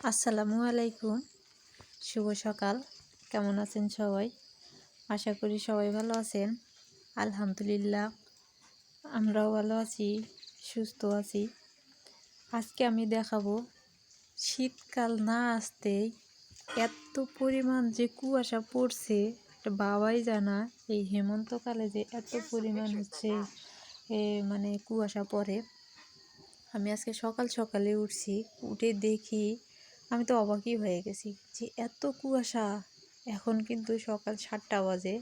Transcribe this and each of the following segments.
আসসালামু আলাইকুম। শুভ সকাল। কেমন আছেন সবাই? আশা করি সবাই ভালো আছেন। আলহামদুলিল্লাহ আমরাও ভালো আছি, সুস্থ আছি। আজকে আমি দেখাবো শীতকাল না আসতেই এত পরিমাণ যে কুয়াশা পড়ছে এটা বাবাই জানা। এই হেমন্তকালে যে এত পরিমাণ মানে কুয়াশা পড়ে। আমি আজকে সকাল সকালে উঠছি, উঠে দেখি আমি তো অবাকই হয়ে গেছি যে এত কুয়াশা। এখন কিন্তু সকাল 7টা বাজে।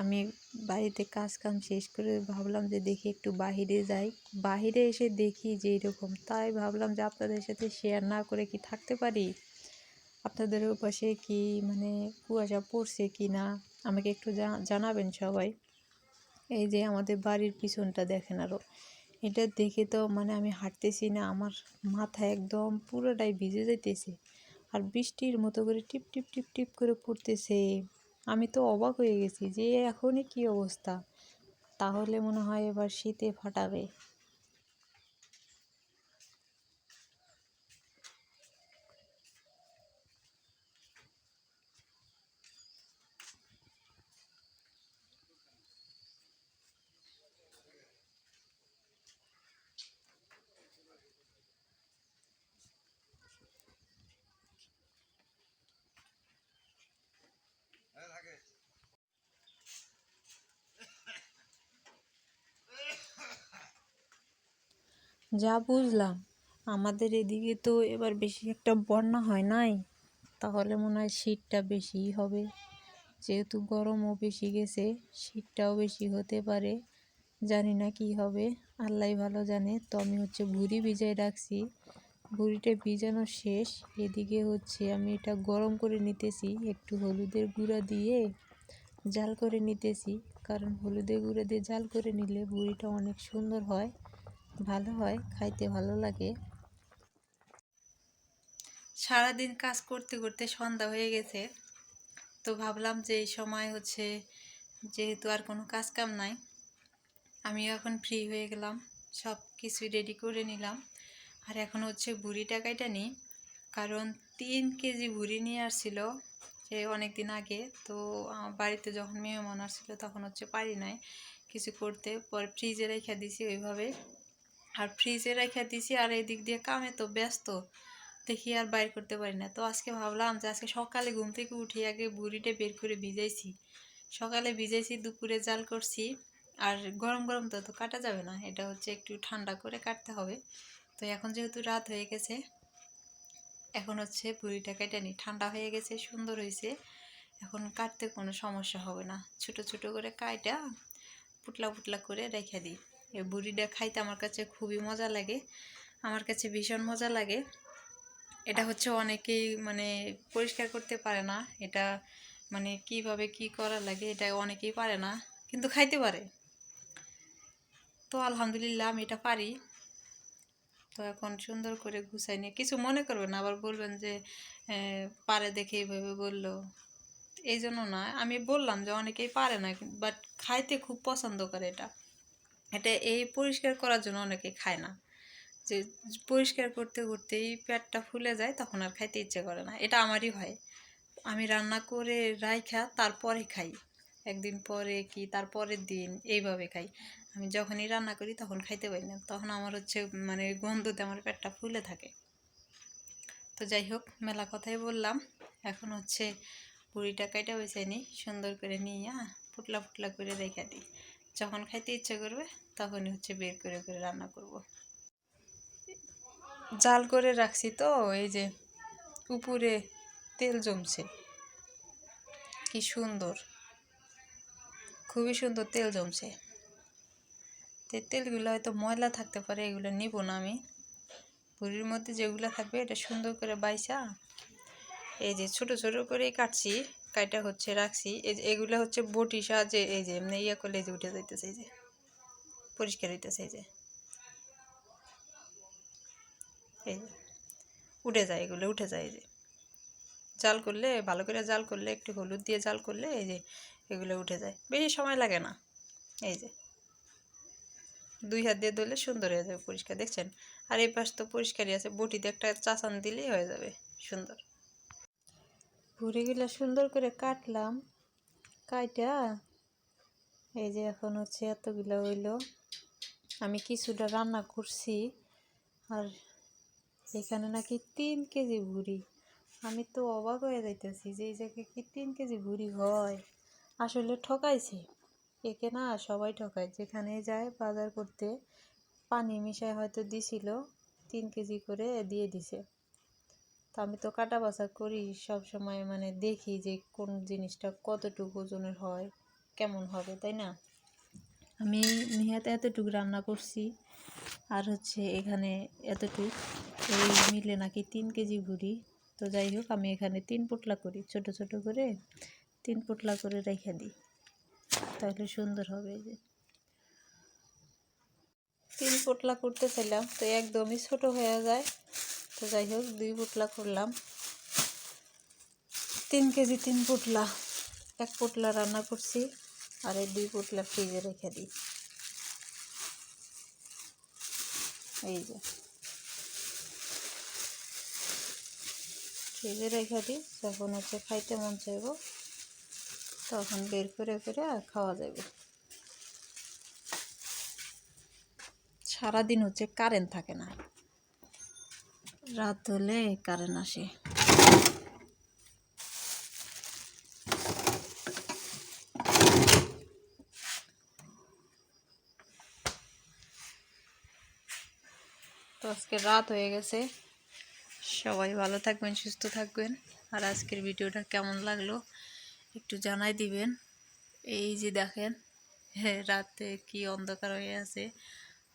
আমি বাড়িতে কাজ কাম শেষ করে ভাবলাম যে দেখি একটু বাহিরে যাই। বাহিরে এসে দেখি যে এরকম, তাই ভাবলাম যে আপনাদের সাথে শেয়ার না করে কি থাকতে পারি। আপনাদের পাশে কি মানে কুয়াশা পড়ছে কি না আমাকে একটু জানাবেন সবাই। এই যে আমাদের বাড়ির পিছনটা দেখেন, আরও এটা দেখে তো মানে আমি হাঁটতেছি না, আমার মাথা একদম পুরোটাই ভিজে যাইতেছে। আর বৃষ্টির মতো করে টিপ টিপ টিপ টিপ করে পড়তেছে। আমি তো অবাক হয়ে গেছি যে এখনই কি অবস্থা, তাহলে মনে হয় এবার শীতে ফাটাবে। যা বুঝলাম আমাদের এদিকে তো এবার বেশি একটা বন্যা হয় নাই, তাহলে মনে হয় শীতটা বেশিই হবে। যেহেতু গরমও বেশি গেছে, শীতটাও বেশি হতে পারে। জানি না কি হবে, আল্লাহই ভালো জানে। তো আমি ভুড়ি ভিজাই রাখছি, ভুড়িটা ভিজানো শেষ। এদিকে আমি এটা গরম করে নিতেছি, একটু হলুদের গুঁড়া দিয়ে জাল করে নিতেছি। কারণ হলুদের গুঁড়া দিয়ে জাল করে নিলে ভুড়িটা অনেক সুন্দর হয়, ভালো হয়, খাইতে ভালো লাগে। সারাদিন কাজ করতে করতে সন্ধ্যা হয়ে গেছে, তো ভাবলাম যে এই সময় যেহেতু আর কোনো কাজ কাম নাই, আমি এখন ফ্রি হয়ে গেলাম, সব কিছু রেডি করে নিলাম। আর এখন ভুড়িটা কাইটা নিই, কারণ 3 কেজি ভুড়ি নিয়ে আসছিল সে অনেক দিন আগে। তো আমার বাড়িতে যখন মেহমান আসছিল তখন পারি নাই কিছু করতে, পরে ফ্রিজে রেখে দিছি ওইভাবে। আর ফ্রিজে রেখে দিছি, আর এদিক দিয়ে কামে তো ব্যস্ত, দেখি আর বাইর করতে পারি না। তো আজকে ভাবলাম যে আজকে সকালে ঘুম থেকে উঠে আগে ভুড়িটা বের করে ভিজাইছি। সকালে ভিজাইছি, দুপুরে জাল করছি। আর গরম গরম তো কাটা যাবে না, এটা একটু ঠান্ডা করে কাটতে হবে। তো এখন যেহেতু রাত হয়ে গেছে, এখন ভুড়িটা কেটে নিই। ঠান্ডা হয়ে গেছে, সুন্দর হয়েছে, এখন কাটতে কোনো সমস্যা হবে না। ছোট ছোট করে কাইটা পুটলা পুটলা করে রেখে দিই। এই ভুড়িটা খাইতে আমার কাছে খুবই মজা লাগে, আমার কাছে ভীষণ মজা লাগে। এটা অনেকেই মানে পরিষ্কার করতে পারে না, এটা মানে কিভাবে কি করা লাগে এটা অনেকেই পারে না, কিন্তু খাইতে পারে। তো আলহামদুলিল্লাহ আমি এটা পারি। তো এখন সুন্দর করে গুছাই নিয়ে, কিছু মনে করবেন না, আবার বলবেন যে পারে দেখে এইভাবে বললো, এই জন্য না। আমি বললাম যে অনেকেই পারে না, বাট খাইতে খুব পছন্দ করে এটা। এটা এই পরিষ্কার করার জন্য অনেকেই খায় না, যে পরিষ্কার করতে করতেই পেটটা ফুলে যায়, তখন আর খাইতে ইচ্ছে করে না। এটা আমারই হয়, আমি রান্না করে রাইখা তারপরে খাই, একদিন পরে কি তারপরের দিন এইভাবে খাই। আমি যখনই রান্না করি তখন খাইতে পারি না, তখন আমার মানে গন্ধতে আমার পেটটা ফুলে থাকে। তো যাই হোক, মেলা কথাই বললাম। এখন পুরিটা কাইটা বসে নিই, সুন্দর করে নিয়ে ফুটলা ফুটলা করে রেখে দিই। যখন খাইতে ইচ্ছে করবে তখনই বের করে করে রান্না করব। জাল করে রাখছি তো, এই যে উপরে তেল জমছে, কি সুন্দর, খুবই সুন্দর তেল জমছে। তেলগুলো হয়তো ময়লা থাকতে পারে, এগুলো নিব না আমি। পুরির মধ্যে যেগুলো থাকবে এটা সুন্দর করে বাইসা এই যে ছোট ছোট করে কাটছি, কাটা রাখছি। এই যে এগুলো বটির সাহায্যে এই যে এমনি ইয়ে করলে যে উঠে যাইতেছে, এই যে পরিষ্কার হইতেছে, এই যে উঠে যায়, এগুলো উঠে যায়। এই যে জাল করলে, ভালো করে জাল করলে, একটু হলুদ দিয়ে জাল করলে এই যে এগুলো উঠে যায়, বেশি সময় লাগে না। এই যে 2 হাত দিয়ে ধুলে সুন্দর হয়ে যাবে, পরিষ্কার। দেখছেন? আর এই পাশ তো পরিষ্কারই আছে, বটিতে একটা চাচান দিলেই হয়ে যাবে সুন্দর। ভুঁড়িগুলো সুন্দর করে কাটলাম, কাইটা এই যে এখন হচ্ছে এতগুলো হইলো। আমি কিছুটা রান্না করছি। আর এখানে নাকি 3 কেজি ভুঁড়ি। আমি তো অবাক হয়ে যাইতেছি যে এই জায়গায় কি 3 কেজি ভুঁড়ি হয়। আসলে ঠকাইছে, একে না সবাই ঠকায়, যেখানে যায় বাজার করতে পানি মিশায় হয়তো দিছিল, 3 কেজি করে দিয়ে দিছে। তো আমি তো কাটা বাছা করি সব সময়, মানে দেখি যে কোন জিনিসটা কতটুকু ওজনের হয়, কেমন হবে, তাই না? আমি নিহাতে এতটুকু রান্না করছি, আর হচ্ছে এখানে এতটুকু, এই মিলে নাকি 3 কেজি ভুঁড়ি। তো যাই হোক, আমি এখানে 3 পোটলা করি, ছোট ছোট করে 3 পোটলা করে রেখে দিই, তাহলে সুন্দর হবে। এই যে 3 পোটলা করতে চাইলাম তো একদমই ছোট হয়ে যায়। তো যাই হোক 2 পোটলা করলাম। 3 কেজি 3 পোটলা, 1 পোটলা রান্না করছি, আর এই 2 পোটলা ফ্রিজে রেখে দিই। এই যে ফ্রিজে রেখে দিই, যখন হচ্ছে খাইতে মন চাইব তখন বের করে করে আর খাওয়া যাবে। সারাদিন হচ্ছে কারেন্ট থাকে না, রাত হলে কারেন্ট আসে। তো আজকে রাত হয়ে গেছে, সবাই ভালো থাকবেন, সুস্থ থাকবেন। আর আজকের ভিডিওটা কেমন লাগলো একটু জানাই দিবেন। এই যে দেখেন, হ্যাঁ, রাতে কি অন্ধকার হয়ে আছে,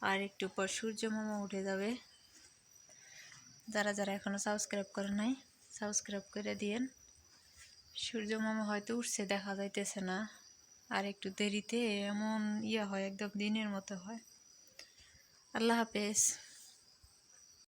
আর একটু পর সূর্য মামা উঠে যাবে। যারা যারা এখনো সাবস্ক্রাইব করে নাই, সাবস্ক্রাইব করে দিয়েন। সূর্য মামা হয়তো উঠছে, দেখা যাইতেছে না, আর একটু দেরিতে এমন হয়, একদম দিনের মতো হয়। আল্লাহ হাফেজ।